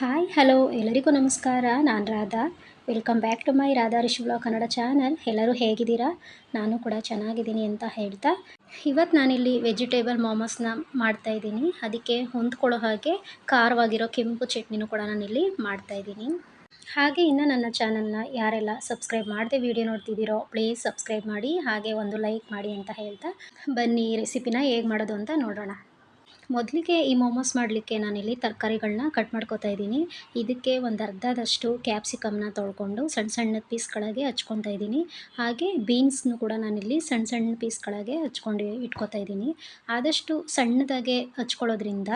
Hi hello ಎಲ್ಲರಿಗೂ ನಮಸ್ಕಾರ. ನಾನು Radha. Welcome back to my Radha Rish blog Kannada channel. ಎಲ್ಲರೂ ಹೇಗಿದ್ದೀರಾ? ನಾನು ಕೂಡ ಚೆನ್ನಾಗಿದ್ದೀನಿ ಅಂತ ಹೇಳ್ತಾ, ಇವತ್ತು ನಾನಿಲ್ಲಿ ವೆಜಿಟೇಬಲ್ ಮೋಮೋಸ್ನ ಮಾಡ್ತಾಯಿದ್ದೀನಿ. ಅದಕ್ಕೆ ಹೊಂದ್ಕೊಳ್ಳೋ ಹಾಗೆ ಖಾರವಾಗಿರೋ ಕೆಂಪು ಚಟ್ನಿನೂ ಕೂಡ ನಾನಿಲ್ಲಿ ಮಾಡ್ತಾಯಿದ್ದೀನಿ. ಹಾಗೆ ಇನ್ನು ನನ್ನ ಚಾನಲ್ನ ಯಾರೆಲ್ಲ ಸಬ್ಸ್ಕ್ರೈಬ್ ಮಾಡದೆ ವಿಡಿಯೋ ನೋಡ್ತಿದ್ದೀರೋ ಪ್ಲೀಸ್ ಸಬ್ಸ್ಕ್ರೈಬ್ ಮಾಡಿ, ಹಾಗೆ ಒಂದು ಲೈಕ್ ಮಾಡಿ ಅಂತ ಹೇಳ್ತಾ, ಬನ್ನಿ ಈ ರೆಸಿಪಿನ ಹೇಗೆ ಮಾಡೋದು ಅಂತ ನೋಡೋಣ. ಮೊದಲಿಗೆ ಈ ಮೋಮೋಸ್ ಮಾಡಲಿಕ್ಕೆ ನಾನಿಲ್ಲಿ ತರಕಾರಿಗಳನ್ನ ಕಟ್ ಮಾಡ್ಕೊತಾ ಇದ್ದೀನಿ. ಇದಕ್ಕೆ ಒಂದು ಅರ್ಧದಷ್ಟು ಕ್ಯಾಪ್ಸಿಕಮ್ನ ತೊಳ್ಕೊಂಡು ಸಣ್ಣ ಸಣ್ಣ ಪೀಸ್ಗಳಿಗೆ ಹಚ್ಕೊತಾ ಇದ್ದೀನಿ. ಹಾಗೆ ಬೀನ್ಸ್ನು ಕೂಡ ನಾನಿಲ್ಲಿ ಸಣ್ಣ ಸಣ್ಣ ಪೀಸ್ಗಳಿಗೆ ಹಚ್ಕೊಂಡು ಇಟ್ಕೊತಾ ಇದ್ದೀನಿ. ಆದಷ್ಟು ಸಣ್ಣದಾಗೆ ಹಚ್ಕೊಳ್ಳೋದ್ರಿಂದ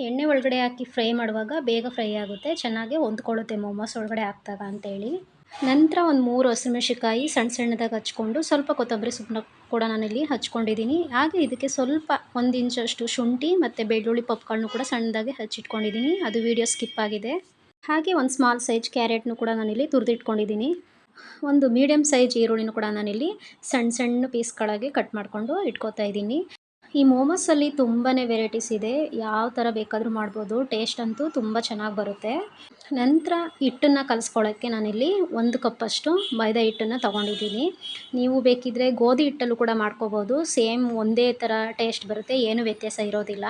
ಎಣ್ಣೆ ಒಳಗಡೆ ಹಾಕಿ ಫ್ರೈ ಮಾಡುವಾಗ ಬೇಗ ಫ್ರೈ ಆಗುತ್ತೆ, ಚೆನ್ನಾಗಿ ಹೊಂದ್ಕೊಳ್ಳುತ್ತೆ ಮೋಮೋಸ್ ಒಳಗಡೆ ಹಾಕಿದಾಗ ಅಂತೇಳಿ. ನಂತರ ಒಂದು 3 ಹಸಿಮೆಣಸಿಕಾಯಿ ಸಣ್ಣ ಸಣ್ಣದಾಗಿ ಹಚ್ಕೊಂಡು ಸ್ವಲ್ಪ ಕೊತ್ತಂಬರಿ ಸೊಪ್ಪನ್ನ ಕೂಡ ನಾನಿಲ್ಲಿ ಹಚ್ಕೊಂಡಿದ್ದೀನಿ. ಹಾಗೆ ಇದಕ್ಕೆ ಸ್ವಲ್ಪ 1 ಇಂಚಷ್ಟು ಶುಂಠಿ ಮತ್ತು ಬೆಳ್ಳುಳ್ಳಿ ಪಪ್ಪುಗಳನ್ನೂ ಕೂಡ ಸಣ್ಣದಾಗಿ ಹಚ್ಚಿಟ್ಕೊಂಡಿದ್ದೀನಿ. ಅದು ವಿಡಿಯೋ ಸ್ಕಿಪ್ ಆಗಿದೆ. ಹಾಗೆ ಒಂದು ಸ್ಮಾಲ್ ಸೈಜ್ ಕ್ಯಾರೆಟ್ನು ಕೂಡ ನಾನಿಲ್ಲಿ ತುರಿದಿಟ್ಕೊಂಡಿದ್ದೀನಿ. ಒಂದು ಮೀಡಿಯಮ್ ಸೈಜ್ ಈರುಳ್ಳಿನೂ ಕೂಡ ನಾನಿಲ್ಲಿ ಸಣ್ಣ ಸಣ್ಣ ಪೀಸ್ಗಳಾಗಿ ಕಟ್ ಮಾಡಿಕೊಂಡು ಇಟ್ಕೊತಾ ಇದ್ದೀನಿ. ಈ ಮೋಮೋಸಲ್ಲಿ ತುಂಬಾ ವೆರೈಟೀಸ್ ಇದೆ, ಯಾವ ಥರ ಬೇಕಾದರೂ ಮಾಡ್ಬೋದು. ಟೇಸ್ಟ್ ಅಂತೂ ತುಂಬ ಚೆನ್ನಾಗಿ ಬರುತ್ತೆ. ನಂತರ ಹಿಟ್ಟನ್ನು ಕಲಿಸ್ಕೊಳ್ಳೋಕ್ಕೆ ನಾನಿಲ್ಲಿ 1 ಕಪ್ಪಷ್ಟು ಮೈದಾ ಹಿಟ್ಟನ್ನು ತೊಗೊಂಡಿದ್ದೀನಿ. ನೀವು ಬೇಕಿದ್ದರೆ ಗೋಧಿ ಹಿಟ್ಟಲ್ಲೂ ಕೂಡ ಮಾಡ್ಕೋಬೋದು, ಸೇಮ್ ಒಂದೇ ಥರ ಟೇಸ್ಟ್ ಬರುತ್ತೆ, ಏನೂ ವ್ಯತ್ಯಾಸ ಇರೋದಿಲ್ಲ.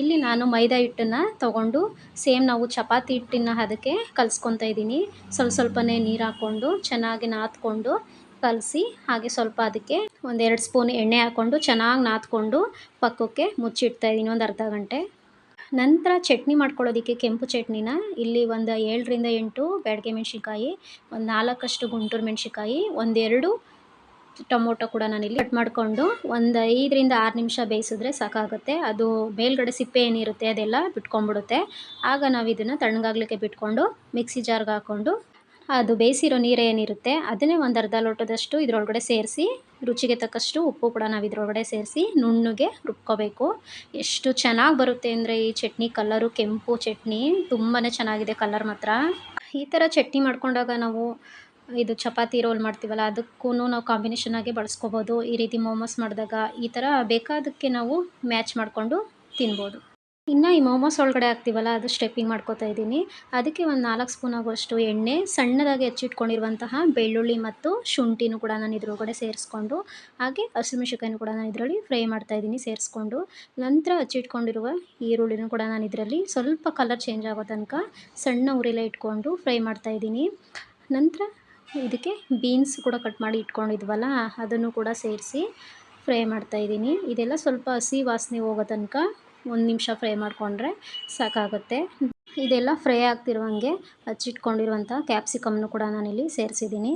ಇಲ್ಲಿ ನಾನು ಮೈದಾ ಹಿಟ್ಟನ್ನು ತೊಗೊಂಡು ಸೇಮ್ ನಾವು ಚಪಾತಿ ಹಿಟ್ಟಿನ ಅದಕ್ಕೆ ಕಲಿಸ್ಕೊತಾ ಇದ್ದೀನಿ. ಸ್ವಲ್ಪನೇ ನೀರು ಹಾಕ್ಕೊಂಡು ಚೆನ್ನಾಗಿ ನಾದ್ಕೊಂಡು ಕಲಸಿ, ಹಾಗೆ ಸ್ವಲ್ಪ ಅದಕ್ಕೆ 1-2 ಸ್ಪೂನ್ ಎಣ್ಣೆ ಹಾಕ್ಕೊಂಡು ಚೆನ್ನಾಗಿ ನಾದ್ಕೊಂಡು ಪಕ್ಕಕ್ಕೆ ಮುಚ್ಚಿಡ್ತಾ ಇದ್ದೀನಿ ಒಂದು ಅರ್ಧ ಗಂಟೆ. ನಂತರ ಚಟ್ನಿ ಮಾಡ್ಕೊಳ್ಳೋದಕ್ಕೆ ಕೆಂಪು ಚಟ್ನಿನ ಇಲ್ಲಿ ಒಂದು 7ರಿಂದ 8 ಬ್ಯಾಡಗೆ ಮೆಣಸಿನ್ಕಾಯಿ, ಒಂದು 4 ಗುಂಟೂರು ಮೆಣಸಿನ್ಕಾಯಿ, 1-2 ಟೊಮೊಟೊ ಕೂಡ ನಾನಿಲ್ಲಿ ಕಟ್ ಮಾಡಿಕೊಂಡು ಒಂದು 5ರಿಂದ 6 ನಿಮಿಷ ಬೇಯಿಸಿದ್ರೆ ಸಾಕಾಗುತ್ತೆ. ಅದು ಮೇಲ್ಗಡೆ ಸಿಪ್ಪೆ ಏನಿರುತ್ತೆ ಅದೆಲ್ಲ ಬಿಟ್ಕೊಂಡ್ಬಿಡುತ್ತೆ. ಆಗ ನಾವು ಇದನ್ನು ತಣ್ಣಗಾಗಲಿಕ್ಕೆ ಬಿಟ್ಕೊಂಡು ಮಿಕ್ಸಿ ಜಾರ್ಗೆ ಹಾಕ್ಕೊಂಡು ಅದು ಬೇಯಿಸಿರೋ ನೀರು ಏನಿರುತ್ತೆ ಅದನ್ನೇ ಒಂದು ಅರ್ಧ ಲೋಟದಷ್ಟು ಇದರೊಳಗಡೆ ಸೇರಿಸಿ, ರುಚಿಗೆ ತಕ್ಕಷ್ಟು ಉಪ್ಪು ಕೂಡ ನಾವು ಇದರೊಳಗಡೆ ಸೇರಿಸಿ ನುಣ್ಣಗೆ ರುಬ್ಕೋಬೇಕು. ಎಷ್ಟು ಚೆನ್ನಾಗಿ ಬರುತ್ತೆ ಅಂದರೆ ಈ ಚಟ್ನಿ ಕಲರು, ಕೆಂಪು ಚಟ್ನಿ ತುಂಬಾ ಚೆನ್ನಾಗಿದೆ ಕಲರ್ ಮಾತ್ರ. ಈ ಥರ ಚಟ್ನಿ ಮಾಡ್ಕೊಂಡಾಗ ನಾವು ಇದು ಚಪಾತಿ ರೋಲ್ ಮಾಡ್ತೀವಲ್ಲ ಅದಕ್ಕೂ ನಾವು ಕಾಂಬಿನೇಷನ್ ಆಗಿ ಬಳಸ್ಕೋಬೋದು. ಈ ರೀತಿ ಮೋಮೋಸ್ ಮಾಡಿದಾಗ ಈ ಥರ ಬೇಕಾದಕ್ಕೆ ನಾವು ಮ್ಯಾಚ್ ಮಾಡಿಕೊಂಡು ತಿನ್ಬೋದು. ಇನ್ನು ಈ ಮೋಮೋಸ್ ಒಳಗಡೆ ಹಾಕ್ತೀವಲ್ಲ ಅದು ಸ್ಟೆಪ್ಪಿಂಗ್ ಮಾಡ್ಕೊತಾ ಇದ್ದೀನಿ. ಅದಕ್ಕೆ ಒಂದು 4 ಸ್ಪೂನ್ ಆಗುವಷ್ಟು ಎಣ್ಣೆ, ಸಣ್ಣದಾಗಿ ಹೆಚ್ಚಿಟ್ಕೊಂಡಿರುವಂತಹ ಬೆಳ್ಳುಳ್ಳಿ ಮತ್ತು ಶುಂಠಿನೂ ಕೂಡ ನಾನು ಇದ್ರೊಳಗಡೆ ಸೇರಿಸ್ಕೊಂಡು, ಹಾಗೆ ಹಸಿಮೆಣಸಿನ್ಕಾಯಿನೂ ಕೂಡ ನಾನು ಇದರಲ್ಲಿ ಫ್ರೈ ಮಾಡ್ತಾಯಿದ್ದೀನಿ ಸೇರಿಸ್ಕೊಂಡು. ನಂತರ ಹಚ್ಚಿಟ್ಕೊಂಡಿರುವ ಈರುಳ್ಳಿನೂ ಕೂಡ ನಾನು ಇದರಲ್ಲಿ ಸ್ವಲ್ಪ ಕಲರ್ ಚೇಂಜ್ ಆಗೋ ತನಕ ಸಣ್ಣ ಉರಿಲೇ ಇಟ್ಕೊಂಡು ಫ್ರೈ ಮಾಡ್ತಾಯಿದ್ದೀನಿ. ನಂತರ ಇದಕ್ಕೆ ಬೀನ್ಸ್ ಕೂಡ ಕಟ್ ಮಾಡಿ ಇಟ್ಕೊಂಡಿದ್ವಲ್ಲ ಅದನ್ನು ಕೂಡ ಸೇರಿಸಿ ಫ್ರೈ ಮಾಡ್ತಾಯಿದ್ದೀನಿ. ಇದೆಲ್ಲ ಸ್ವಲ್ಪ ಹಸಿ ವಾಸನೆ ಹೋಗೋ ತನಕ 1 ನಿಮಿಷ ಫ್ರೈ ಮಾಡಿಕೊಂಡ್ರೆ ಸಾಕಾಗುತ್ತೆ. ಇದೆಲ್ಲ ಫ್ರೈ ಆಗ್ತಿರುವಂಗೆ ಹಚ್ಚಿಟ್ಕೊಂಡಿರುವಂಥ ಕ್ಯಾಪ್ಸಿಕಮ್ನು ಕೂಡ ನಾನಿಲ್ಲಿ ಸೇರಿಸಿದ್ದೀನಿ.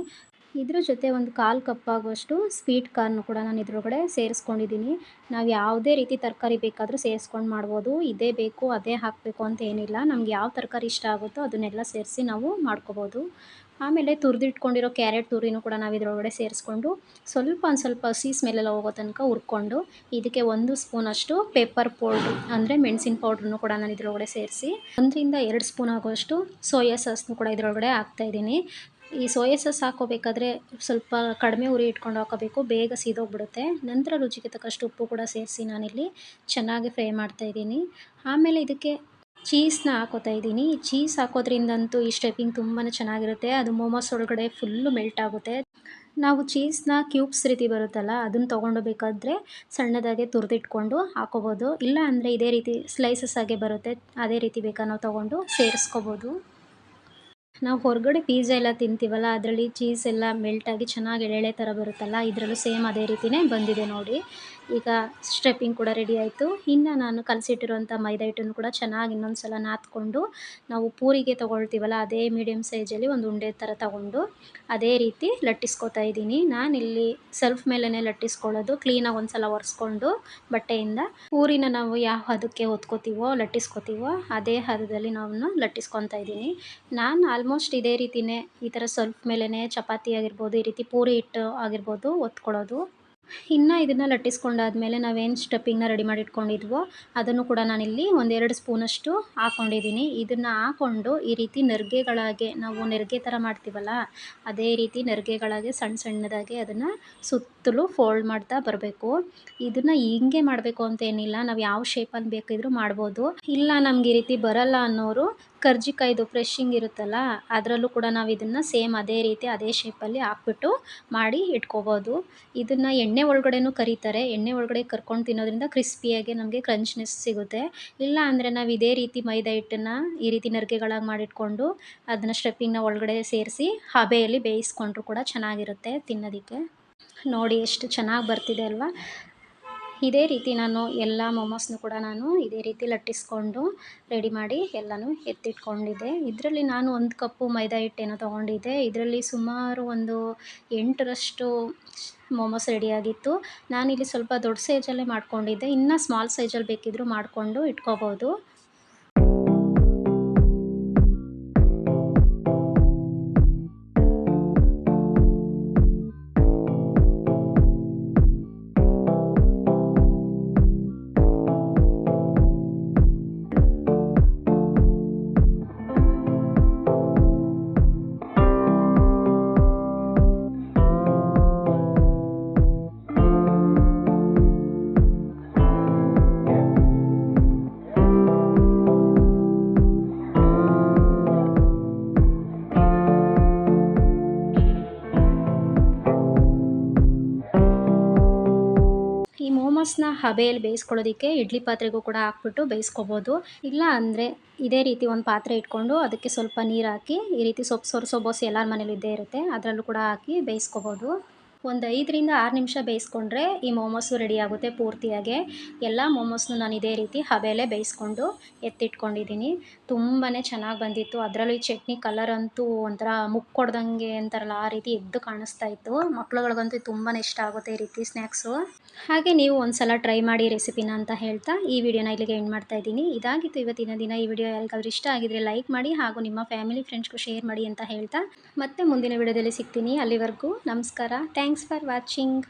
ಇದ್ರ ಜೊತೆ ಒಂದು 1/4 ಕಪ್ ಆಗುವಷ್ಟು ಸ್ವೀಟ್ ಕಾರ್ನ್ ಕೂಡ ನಾನು ಇದ್ರೊಳಗಡೆ ಸೇರಿಸ್ಕೊಂಡಿದ್ದೀನಿ. ನಾವು ಯಾವುದೇ ರೀತಿ ತರಕಾರಿ ಬೇಕಾದರೂ ಸೇರಿಸ್ಕೊಂಡು ಮಾಡ್ಬೋದು, ಇದೇ ಬೇಕು ಅದೇ ಹಾಕಬೇಕು ಅಂತ ಏನಿಲ್ಲ. ನಮ್ಗೆ ಯಾವ ತರಕಾರಿ ಇಷ್ಟ ಆಗುತ್ತೋ ಅದನ್ನೆಲ್ಲ ಸೇರಿಸಿ ನಾವು ಮಾಡ್ಕೋಬೋದು. ಆಮೇಲೆ ತುರಿದಿಟ್ಕೊಂಡಿರೋ ಕ್ಯಾರೆಟ್ ತುರಿನೂ ಕೂಡ ನಾವು ಇದರೊಳಗಡೆ ಸೇರಿಸ್ಕೊಂಡು ಒಂದು ಸ್ವಲ್ಪ ಹಸಿ ಸ್ಮೆಲ್ಲೆಲ್ಲ ಹೋಗೋ ತನಕ ಹುರ್ಕೊಂಡು, ಇದಕ್ಕೆ 1 ಸ್ಪೂನಷ್ಟು ಪೆಪ್ಪರ್ ಪೌಡ್ರು ಅಂದರೆ ಮೆಣಸಿನ ಪೌಡ್ರನ್ನು ಕೂಡ ನಾನು ಇದರೊಳಗಡೆ ಸೇರಿಸಿ 1ರಿಂದ 2 ಸ್ಪೂನ್ ಆಗುವಷ್ಟು ಸೋಯಾ ಸಾಸ್ನು ಕೂಡ ಇದರೊಳಗಡೆ ಹಾಕ್ತಾಯಿದ್ದೀನಿ. ಈ ಸೋಯಾ ಸಾಸ್ ಹಾಕೋಬೇಕಾದ್ರೆ ಸ್ವಲ್ಪ ಕಡಿಮೆ ಉರಿ ಇಟ್ಕೊಂಡು ಹಾಕೋಬೇಕು, ಬೇಗ ಸೀದೋಗ್ಬಿಡುತ್ತೆ. ನಂತರ ರುಚಿಗೆ ತಕ್ಕಷ್ಟು ಉಪ್ಪು ಕೂಡ ಸೇರಿಸಿ ನಾನಿಲ್ಲಿ ಚೆನ್ನಾಗಿ ಫ್ರೈ ಮಾಡ್ತಾಯಿದ್ದೀನಿ. ಆಮೇಲೆ ಇದಕ್ಕೆ ಚೀಸ್ನ ಹಾಕೋತಾ ಇದ್ದೀನಿ. ಚೀಸ್ ಹಾಕೋದ್ರಿಂದಂತೂ ಈ ಸ್ಟೆಪ್ಪಿಂಗ್ ತುಂಬಾ ಚೆನ್ನಾಗಿರುತ್ತೆ, ಅದು ಮೋಮೋಸ್ ಒಳಗಡೆ ಫುಲ್ಲು ಮೆಲ್ಟ್ ಆಗುತ್ತೆ. ನಾವು ಚೀಸ್ನ ಕ್ಯೂಬ್ಸ್ ರೀತಿ ಬರುತ್ತಲ್ಲ ಅದನ್ನು ತೊಗೊಂಡೋಗ್ಬೇಕಾದ್ರೆ ಸಣ್ಣದಾಗೆ ತುರಿದಿಟ್ಕೊಂಡು ಹಾಕೋಬೋದು, ಇಲ್ಲ ಅಂದರೆ ಇದೇ ರೀತಿ ಸ್ಲೈಸಸ್ ಆಗಿ ಬರುತ್ತೆ, ಅದೇ ರೀತಿ ಬೇಕಾ ನಾವು ತೊಗೊಂಡು ಸೇರಿಸ್ಕೋಬೋದು. ನಾವು ಹೊರಗಡೆ ಪಿಜ್ಜಾ ಎಲ್ಲ ತಿಂತೀವಲ್ಲ ಅದರಲ್ಲಿ ಚೀಸ್ ಎಲ್ಲ ಮೆಲ್ಟಾಗಿ ಚೆನ್ನಾಗಿ ಎಳೆ ಥರ ಬರುತ್ತಲ್ಲ, ಇದರಲ್ಲೂ ಸೇಮ್ ಅದೇ ರೀತಿಯೇ ಬಂದಿದೆ ನೋಡಿ. ಈಗ ಸ್ಟೆಪ್ಪಿಂಗ್ ಕೂಡ ರೆಡಿ ಆಯಿತು. ಇನ್ನು ನಾನು ಕಲಸಿಟ್ಟಿರುವಂಥ ಮೈದಾ ಹಿಟ್ಟನ್ನು ಕೂಡ ಚೆನ್ನಾಗಿ ಇನ್ನೊಂದು ಸಲ ನಾದ್ಕೊಂಡು, ನಾವು ಪೂರಿಗೆ ತೊಗೊಳ್ತೀವಲ್ಲ ಅದೇ ಮೀಡಿಯಮ್ ಸೈಜಲ್ಲಿ ಒಂದು ಉಂಡೆ ಥರ ತಗೊಂಡು ಅದೇ ರೀತಿ ಲಟ್ಟಿಸ್ಕೊತಾ ಇದ್ದೀನಿ. ನಾನಿಲ್ಲಿ ಸೆಲ್ಫ್ ಮೇಲೇ ಲಟ್ಟಿಸ್ಕೊಳ್ಳೋದು, ಕ್ಲೀನಾಗಿ ಒಂದು ಸಲ ಒರೆಸ್ಕೊಂಡು ಬಟ್ಟೆಯಿಂದ ಪೂರಿನ ನಾವು ಯಾವ ಹದಕ್ಕೆ ಹೊತ್ಕೋತೀವೋ ಲಟ್ಟಿಸ್ಕೊತೀವೋ ಅದೇ ಹದದಲ್ಲಿ ನಾವು ಲಟ್ಟಿಸ್ಕೊತಾ ಇದ್ದೀನಿ. ನಾನು ಆಲ್ಮೋಸ್ಟ್ ಇದೇ ರೀತಿಯೇ ಈ ಥರ ಸೆಲ್ಫ್ ಮೇಲೇ ಚಪಾತಿ ಆಗಿರ್ಬೋದು, ಈ ರೀತಿ ಪೂರಿ ಹಿಟ್ಟು ಆಗಿರ್ಬೋದು ಒತ್ಕೊಳ್ಳೋದು. ಇನ್ನು ಇದನ್ನು ಲಟ್ಟಿಸ್ಕೊಂಡಾದ್ಮೇಲೆ ನಾವೇನು ಸ್ಟಫಿಂಗ್ನ ರೆಡಿ ಮಾಡಿ ಇಟ್ಕೊಂಡಿದ್ವೋ ಅದನ್ನು ಕೂಡ ನಾನಿಲ್ಲಿ 1-2 ಸ್ಪೂನಷ್ಟು ಹಾಕ್ಕೊಂಡಿದ್ದೀನಿ. ಇದನ್ನು ಹಾಕ್ಕೊಂಡು ಈ ರೀತಿ ನಾವು ನೆರಿಗೆ ಥರ ಮಾಡ್ತೀವಲ್ಲ ಅದೇ ರೀತಿ ನೆರಿಗೆಗಳಾಗಿ ಸಣ್ಣದಾಗಿ ಅದನ್ನು ಸುತ್ತಲೂ ಫೋಲ್ಡ್ ಮಾಡ್ತಾ ಬರಬೇಕು. ಇದನ್ನು ಹಿಂಗೆ ಮಾಡಬೇಕು ಅಂತೇನಿಲ್ಲ, ನಾವು ಯಾವ ಶೇಪಲ್ಲಿ ಬೇಕಿದ್ರೂ ಮಾಡ್ಬೋದು. ಇಲ್ಲ ನಮ್ಗೆ ಈ ರೀತಿ ಬರಲ್ಲ ಅನ್ನೋರು ಕರ್ಜಿಕಾಯ್ದು ಫ್ರೆಶಿಂಗ್ ಇರುತ್ತಲ್ಲ, ಅದರಲ್ಲೂ ಕೂಡ ನಾವು ಇದನ್ನು ಸೇಮ್ ಅದೇ ರೀತಿ ಅದೇ ಶೇಪಲ್ಲಿ ಹಾಕ್ಬಿಟ್ಟು ಮಾಡಿ ಇಟ್ಕೋಬೋದು. ಇದನ್ನು ಎಣ್ಣೆ ಒಳಗಡೆನೂ ಕರಿತಾರೆ. ಎಣ್ಣೆ ಒಳಗಡೆ ಕರ್ಕೊಂಡು ತಿನ್ನೋದ್ರಿಂದ ಕ್ರಿಸ್ಪಿಯಾಗಿ ನಮಗೆ ಕ್ರಂಚ್ನೆಸ್ ಸಿಗುತ್ತೆ. ಇಲ್ಲ ಅಂದರೆ ನಾವು ಇದೇ ರೀತಿ ಮೈದಾ ಹಿಟ್ಟನ್ನು ಈ ರೀತಿ ನರಿಗೆಗಳಾಗಿ ಮಾಡಿಟ್ಕೊಂಡು ಅದನ್ನು ಸ್ಟಫಿಂಗ್ನ ಒಳಗಡೆ ಸೇರಿಸಿ ಹಬೆಯಲ್ಲಿ ಬೇಯಿಸ್ಕೊಂಡ್ರೂ ಕೂಡ ಚೆನ್ನಾಗಿರುತ್ತೆ ತಿನ್ನೋದಕ್ಕೆ. ನೋಡಿ ಎಷ್ಟು ಚೆನ್ನಾಗಿ ಬರ್ತಿದೆ ಅಲ್ವಾ. ಇದೇ ರೀತಿ ನಾನು ಎಲ್ಲ ಮೊಮೋಸ್ನು ಕೂಡ ನಾನು ಇದೇ ರೀತಿ ಲಟ್ಟಿಸ್ಕೊಂಡು ರೆಡಿ ಮಾಡಿ ಎಲ್ಲನೂ ಎತ್ತಿಟ್ಕೊಂಡಿದ್ದೆ. ಇದರಲ್ಲಿ ನಾನು 1 ಕಪ್ಪು ಮೈದಾ ಹಿಟ್ಟೇನೋ ತೊಗೊಂಡಿದ್ದೆ. ಇದರಲ್ಲಿ ಸುಮಾರು ಒಂದು 8ರಷ್ಟು ಮೊಮೋಸ್ ರೆಡಿಯಾಗಿತ್ತು. ನಾನಿಲ್ಲಿ ಸ್ವಲ್ಪ ದೊಡ್ಡ ಸೈಜಲ್ಲೇ ಮಾಡ್ಕೊಂಡಿದ್ದೆ. ಇನ್ನು ಸ್ಮಾಲ್ ಸೈಜಲ್ಲಿ ಬೇಕಿದ್ದರೂ ಮಾಡಿಕೊಂಡು ಇಟ್ಕೋಬೋದು. ಈ ಮೋಮೋಸ್ನ ಹಬೆಯಲ್ಲಿ ಬೇಯಿಸ್ಕೊಳ್ಳೋದಕ್ಕೆ ಇಡ್ಲಿ ಪಾತ್ರೆಗೂ ಕೂಡ ಹಾಕ್ಬಿಟ್ಟು ಬೇಯಿಸ್ಕೊಬೋದು. ಇಲ್ಲ ಅಂದರೆ ಇದೇ ರೀತಿ ಒಂದು ಪಾತ್ರೆ ಇಟ್ಕೊಂಡು ಅದಕ್ಕೆ ಸ್ವಲ್ಪ ನೀರು ಹಾಕಿ ಈ ರೀತಿ ಸೊಪ್ಪು ಎಲ್ಲರ ಮನೇಲಿ ಇದ್ದೇ ಇರುತ್ತೆ, ಅದರಲ್ಲೂ ಕೂಡ ಹಾಕಿ ಬೇಯಿಸ್ಕೊಬೋದು. ಒಂದು 5ರಿಂದ 6 ನಿಮಿಷ ಬೇಯಿಸ್ಕೊಂಡ್ರೆ ಈ ಮೋಮೋಸು ರೆಡಿ ಆಗುತ್ತೆ ಪೂರ್ತಿಯಾಗಿ. ಎಲ್ಲ ಮೋಮೋಸ್ನು ನಾನು ಇದೇ ರೀತಿ ಹಬೆಯಲ್ಲೇ ಬೇಯಿಸ್ಕೊಂಡು ಎತ್ತಿಟ್ಕೊಂಡಿದ್ದೀನಿ. ತುಂಬಾ ಚೆನ್ನಾಗಿ ಬಂದಿತ್ತು. ಅದರಲ್ಲೂ ಈ ಚಟ್ನಿ ಕಲರ್ ಅಂತೂ ಒಂಥರ ಮುಕ್ಕೊಡ್ದಂಗೆ ಅಂತಾರಲ್ಲ ಆ ರೀತಿ ಎದ್ದು ಕಾಣಿಸ್ತಾ ಇತ್ತು. ಮಕ್ಳುಗಳಿಗಂತೂ ತುಂಬಾ ಇಷ್ಟ ಆಗುತ್ತೆ ಈ ರೀತಿ ಸ್ನ್ಯಾಕ್ಸು. ಹಾಗೆ ನೀವು ಒಂದ್ಸಲ ಟ್ರೈ ಮಾಡಿ ರೆಸಿಪಿನ ಅಂತ ಹೇಳ್ತಾ ಈ ವಿಡಿಯೋನ ಇಲ್ಲಿಗೆ ಎಂಡ್ ಮಾಡ್ತಾ ಇದ್ದೀನಿ. ಇದಾಗಿತ್ತು ಇವತ್ತಿನ ದಿನ. ಈ ವಿಡಿಯೋ ಯಾರಿಗಾದ್ರೂ ಇಷ್ಟ ಆಗಿದ್ರೆ ಲೈಕ್ ಮಾಡಿ ಹಾಗೂ ನಿಮ್ಮ ಫ್ಯಾಮಿಲಿ ಫ್ರೆಂಡ್ಸ್ಗೂ ಶೇರ್ ಮಾಡಿ ಅಂತ ಹೇಳ್ತಾ ಮತ್ತೆ ಮುಂದಿನ ವಿಡಿಯೋದಲ್ಲಿ ಸಿಗ್ತೀನಿ. ಅಲ್ಲಿವರೆಗೂ ನಮಸ್ಕಾರ. Thanks for watching.